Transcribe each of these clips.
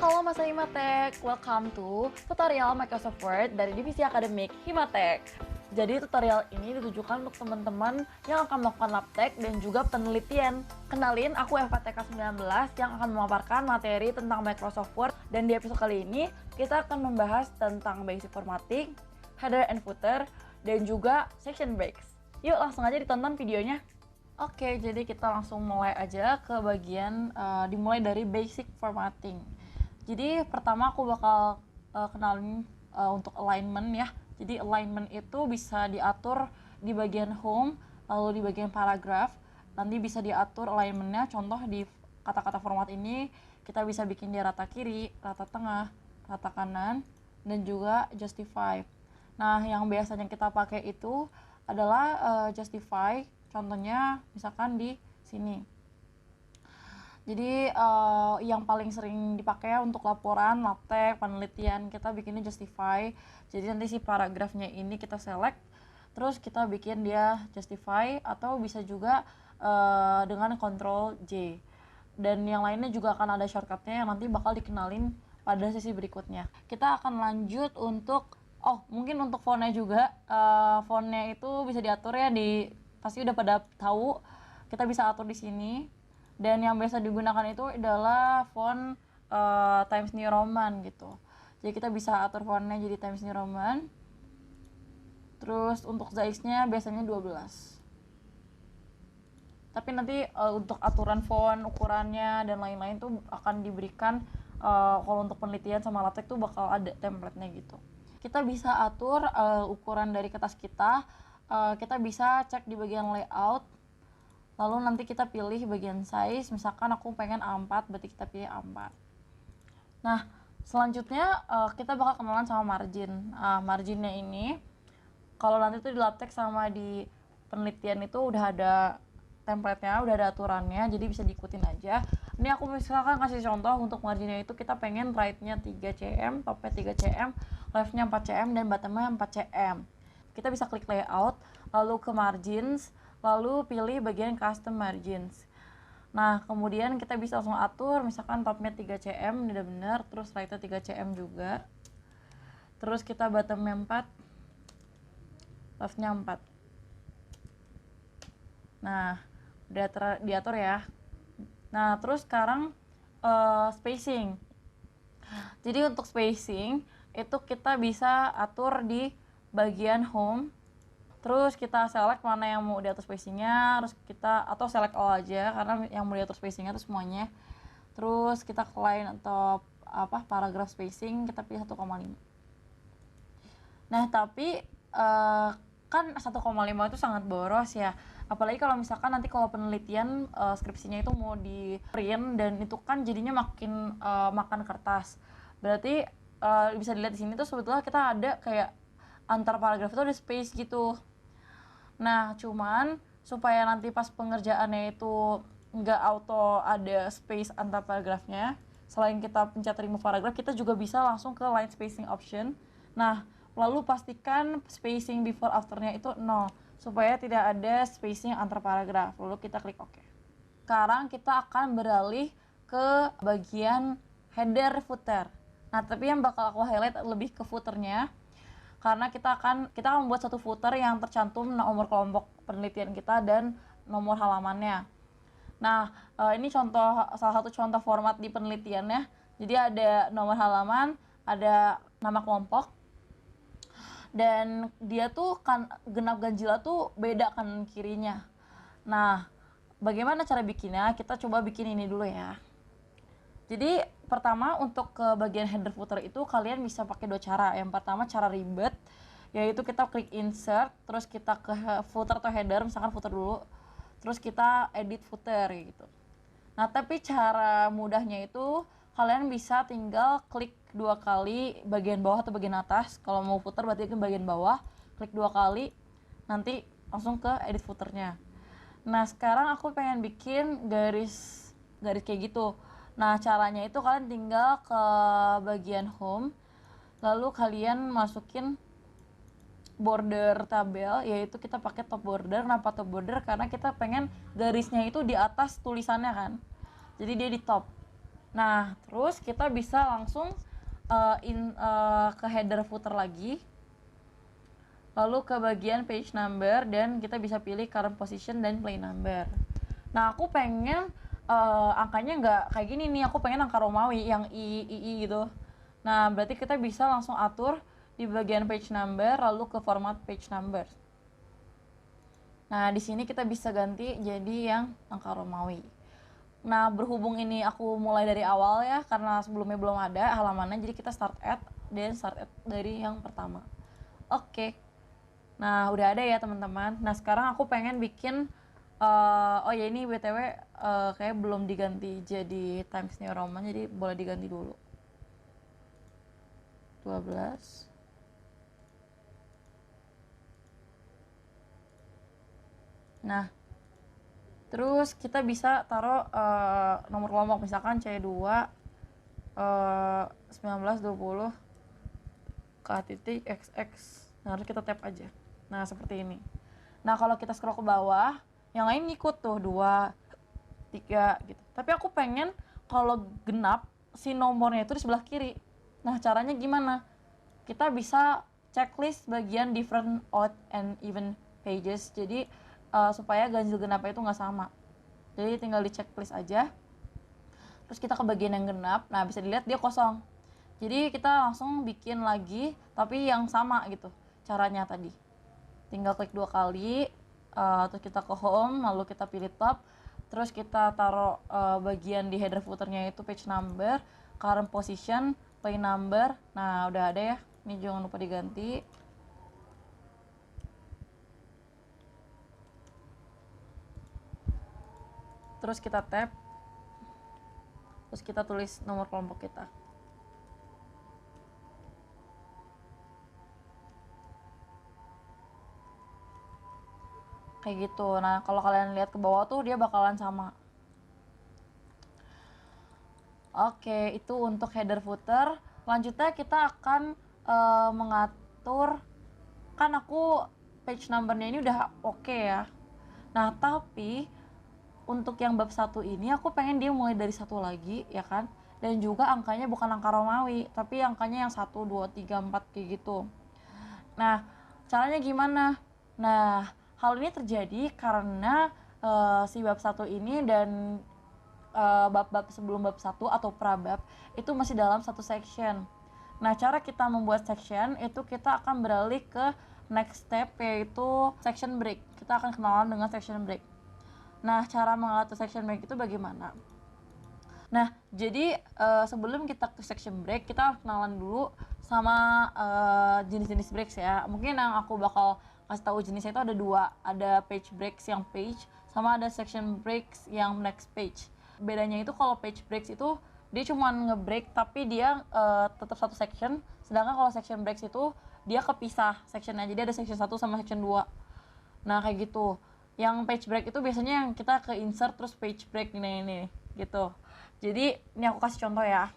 Halo Masa Himatek, welcome to tutorial Microsoft Word dari Divisi Akademik Himatek. Jadi tutorial ini ditujukan untuk teman-teman yang akan melakukan labtek dan juga penelitian. Kenalin, aku FATK 19 yang akan memaparkan materi tentang Microsoft Word. Dan di episode kali ini, kita akan membahas tentang basic formatting, header and footer, dan juga section breaks. Yuk langsung aja ditonton videonya. Oke, jadi kita langsung mulai aja ke bagian dimulai dari basic formatting. Jadi pertama aku bakal kenalin untuk alignment ya. Jadi alignment itu bisa diatur di bagian home, lalu di bagian paragraph. Nanti bisa diatur alignmentnya, contoh di kata-kata format ini kita bisa bikin dia rata kiri, rata tengah, rata kanan, dan juga justify. Nah, yang biasanya kita pakai itu adalah justify, contohnya misalkan di sini. Jadi yang paling sering dipakai untuk laporan, labtek, penelitian, kita bikinnya justify. Jadi nanti si paragrafnya ini kita select, terus kita bikin dia justify, atau bisa juga dengan Ctrl J. Dan yang lainnya juga akan ada shortcutnya yang nanti bakal dikenalin pada sesi berikutnya. Kita akan lanjut untuk, mungkin untuk fontnya juga. Fontnya itu bisa diatur ya, pasti udah pada tahu. Kita bisa atur di sini. Dan yang biasa digunakan itu adalah font Times New Roman gitu. Jadi kita bisa atur fontnya jadi Times New Roman. Terus untuk size-nya biasanya 12. Tapi nanti untuk aturan font, ukurannya, dan lain-lain tuh akan diberikan kalau untuk penelitian sama labtek tuh bakal ada template-nya gitu. Kita bisa atur ukuran dari kertas kita. Kita bisa cek di bagian layout. Lalu nanti kita pilih bagian size, misalkan aku pengen A4, berarti kita pilih A4. Nah, selanjutnya kita bakal kenalan sama margin. Marginnya ini, kalau nanti tuh di labtek sama di penelitian itu udah ada template-nya, udah ada aturannya, jadi bisa diikutin aja. Ini aku misalkan kasih contoh untuk marginnya itu kita pengen right-nya 3 cm, top-nya 3 cm, left-nya 4 cm, dan bottom-nya 4 cm. Kita bisa klik layout, lalu ke margins, lalu pilih bagian custom margins. Nah, kemudian kita bisa langsung atur, misalkan topnya 3 cm, udah bener, terus right-nya 3 cm juga. Terus kita bottomnya 4, left-nya 4. Nah, udah diatur ya. Nah, terus sekarang spacing. Jadi untuk spacing, itu kita bisa atur di bagian home. Terus kita select mana yang mau diatur spacingnya, terus kita atau select all aja karena yang mau diatur spacingnya itu semuanya. Terus kita ke line atau paragraph spacing kita pilih 1,5. Nah, tapi kan 1,5 itu sangat boros ya. Apalagi kalau misalkan nanti kalau penelitian skripsinya itu mau di print, dan itu kan jadinya makin makan kertas. Berarti bisa dilihat di sini tuh sebetulnya kita ada kayak antar paragraf itu ada space gitu. Nah, cuman supaya nanti pas pengerjaannya itu nggak auto ada space antar paragrafnya, selain kita pencet remove paragraph, kita juga bisa langsung ke line spacing option. Nah, lalu pastikan spacing before afternya itu 0, supaya tidak ada spacing antar paragraf. Lalu kita klik OK. Sekarang kita akan beralih ke bagian header footer. Nah, tapi yang bakal aku highlight lebih ke footernya, karena kita akan membuat satu footer yang tercantum nomor kelompok penelitian kita dan nomor halamannya. Nah, ini salah satu contoh format di penelitian ya. Jadi ada nomor halaman, ada nama kelompok, dan dia tuh kan genap ganjil tuh beda kanan kirinya. Nah, bagaimana cara bikinnya? Kita coba bikin ini dulu ya. Jadi pertama untuk ke bagian header footer itu kalian bisa pakai dua cara. Yang pertama cara ribet, yaitu kita klik insert, terus kita ke footer atau header, misalkan footer dulu, terus kita edit footer gitu. Nah, tapi cara mudahnya itu kalian bisa tinggal klik 2 kali bagian bawah atau bagian atas. Kalau mau footer berarti ke bagian bawah, klik 2 kali, nanti langsung ke edit footernya. Nah, sekarang aku pengen bikin garis kayak gitu. Nah, caranya itu kalian tinggal ke bagian home, lalu kalian masukin border tabel, yaitu kita pakai top border. Kenapa top border? Karena kita pengen garisnya itu di atas tulisannya kan, jadi dia di top. Nah, terus kita bisa langsung ke header footer lagi, lalu ke bagian page number, dan kita bisa pilih current position dan play number. Nah, aku pengen angkanya nggak kayak gini nih, aku pengen angka Romawi yang I gitu. Nah, berarti kita bisa langsung atur di bagian page number, lalu ke format page number. Nah, di sini kita bisa ganti jadi yang angka Romawi. Nah, berhubung ini aku mulai dari awal ya, karena sebelumnya belum ada halamannya, jadi kita start at dan start at dari yang pertama. Oke. Nah, udah ada ya teman-teman. Nah, sekarang aku pengen bikin oh ya, ini BTW kayak belum diganti jadi Times New Roman, jadi boleh diganti dulu. 12. Nah, terus kita bisa taruh nomor kelompok, misalkan C2 1920 K titik XX. Nah, harus kita tap aja. Nah, seperti ini. Nah, kalau kita scroll ke bawah, yang lain ngikut tuh 2, 3 gitu. Tapi aku pengen kalau genap si nomornya itu di sebelah kiri. Nah, caranya gimana? Kita bisa checklist bagian different odd and even pages. Jadi supaya ganjil genapnya itu nggak sama. Jadi tinggal di checklist aja. Terus kita ke bagian yang genap. Nah, bisa dilihat dia kosong. Jadi kita langsung bikin lagi tapi yang sama gitu caranya tadi. Tinggal klik 2 kali, terus kita ke home, lalu kita pilih top, terus kita taruh bagian di header footernya itu page number, current position, play number. Nah, udah ada ya. Ini jangan lupa diganti. Terus kita tap, terus kita tulis nomor kelompok kita. Kayak gitu. Nah, kalau kalian lihat ke bawah tuh dia bakalan sama. Oke, itu untuk header footer. Lanjutnya kita akan mengatur, kan aku page numbernya ini udah oke ya. Nah, tapi untuk yang bab 1 ini aku pengen dia mulai dari 1 lagi ya kan. Dan juga angkanya bukan angka Romawi, tapi angkanya yang 1, 2, 3, 4 kayak gitu. Nah, caranya gimana? Nah, hal ini terjadi karena si bab 1 ini dan bab-bab sebelum bab 1 atau prabab itu masih dalam satu section. Nah, cara kita membuat section itu kita akan beralih ke next step, yaitu section break. Kita akan kenalan dengan section break. Nah, cara mengatur section break itu bagaimana? Nah, jadi sebelum kita ke section break, kita kenalan dulu sama jenis-jenis breaks ya. Mungkin yang aku bakal kasih tahu jenisnya itu ada 2. Ada page breaks yang page, sama ada section breaks yang next page. Bedanya itu kalau page breaks itu dia cuma nge-break tapi dia tetap satu section, sedangkan kalau section breaks itu dia kepisah sectionnya, jadi ada section 1 sama section 2. Nah, kayak gitu. Yang page break itu biasanya yang kita ke insert terus page break ini gitu. Jadi ini aku kasih contoh ya.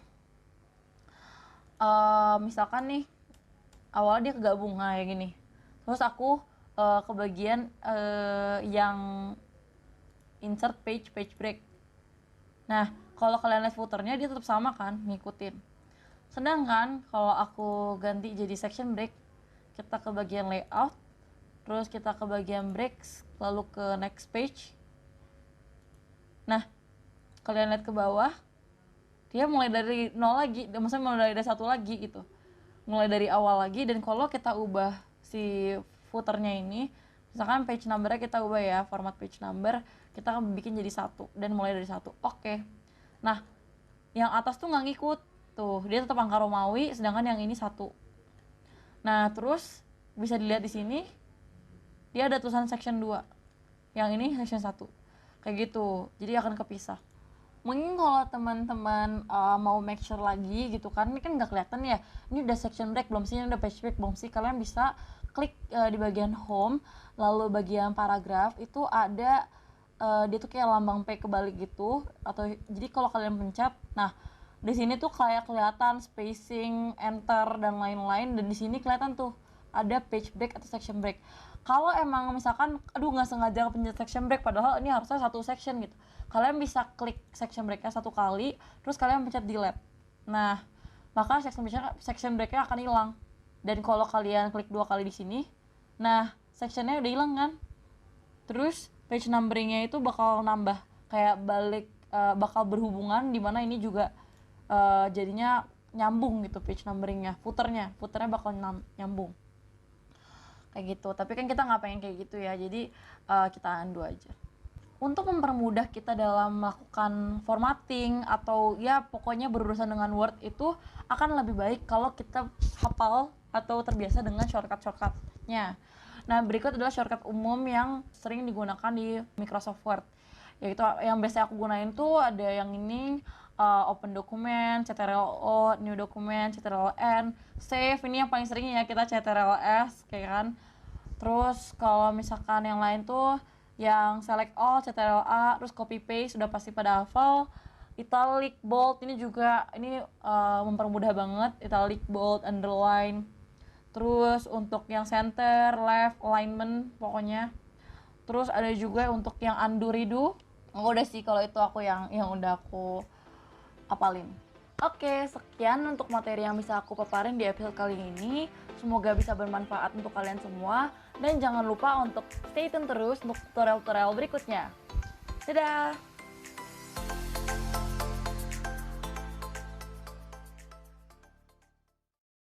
Misalkan nih awalnya dia kegabung kayak gini, terus aku ke bagian yang insert page break. Nah, kalau kalian lihat footernya dia tetap sama kan, ngikutin. Sedangkan kalau aku ganti jadi section break, kita ke bagian layout, terus kita ke bagian breaks, lalu ke next page. Nah, kalian lihat ke bawah, dia mulai dari 0 lagi, maksudnya mulai dari 1 lagi gitu. Mulai dari awal lagi, dan kalau kita ubah si footernya ini, misalkan page numbernya kita ubah ya, format page number, kita akan bikin jadi 1 dan mulai dari 1. Oke. Nah, yang atas tuh nggak ngikut. Tuh, dia tetap angka Romawi, sedangkan yang ini 1. Nah, terus bisa dilihat di sini, dia ada tulisan section 2. Yang ini section 1. Kayak gitu. Jadi akan kepisah. Mungkin kalau teman-teman mau make sure lagi gitu kan, ini kan nggak kelihatan ya, ini udah section break belum sih, ini udah page break belum sih, kalian bisa klik di bagian home, lalu bagian paragraf itu ada dia tuh kayak lambang P kebalik gitu, atau jadi kalau kalian pencet, nah di sini tuh kayak kelihatan spacing, enter dan lain-lain, dan di sini kelihatan tuh ada page break atau section break. Kalau emang misalkan aduh nggak sengaja pencet section break padahal ini harusnya satu section gitu, kalian bisa klik section breaknya satu kali terus kalian pencet delete. Nah maka section breaknya akan hilang. Dan kalau kalian klik 2 kali di sini, nah sectionnya udah hilang kan. Terus page numberingnya itu bakal nambah kayak bakal berhubungan, dimana ini juga jadinya nyambung gitu page numberingnya, footernya bakal nyambung kayak gitu. Tapi kan kita nggak pengen kayak gitu ya, jadi kita undo aja. Untuk mempermudah kita dalam melakukan formatting atau ya pokoknya berurusan dengan Word itu akan lebih baik kalau kita hafal atau terbiasa dengan shortcut-shortcutnya. Nah berikut adalah shortcut umum yang sering digunakan di Microsoft Word, yaitu yang biasa aku gunain tuh ada yang ini, open document, CTRL-O, new document, CTRL-N, save, ini yang paling sering ya kita CTRL-S kayak kan. Terus kalau misalkan yang lain tuh yang select all, CTRL-A, terus copy paste sudah pasti pada hafal. Italic, bold ini juga mempermudah banget, italic, bold, underline. Terus untuk yang center, left, alignment pokoknya. Terus ada juga untuk yang undo, redo. Udah sih kalau itu aku yang udah aku apalin. Oke, sekian untuk materi yang bisa aku paparin di episode kali ini. Semoga bisa bermanfaat untuk kalian semua. Dan jangan lupa untuk stay tune terus untuk tutorial-tutorial berikutnya. Dadah!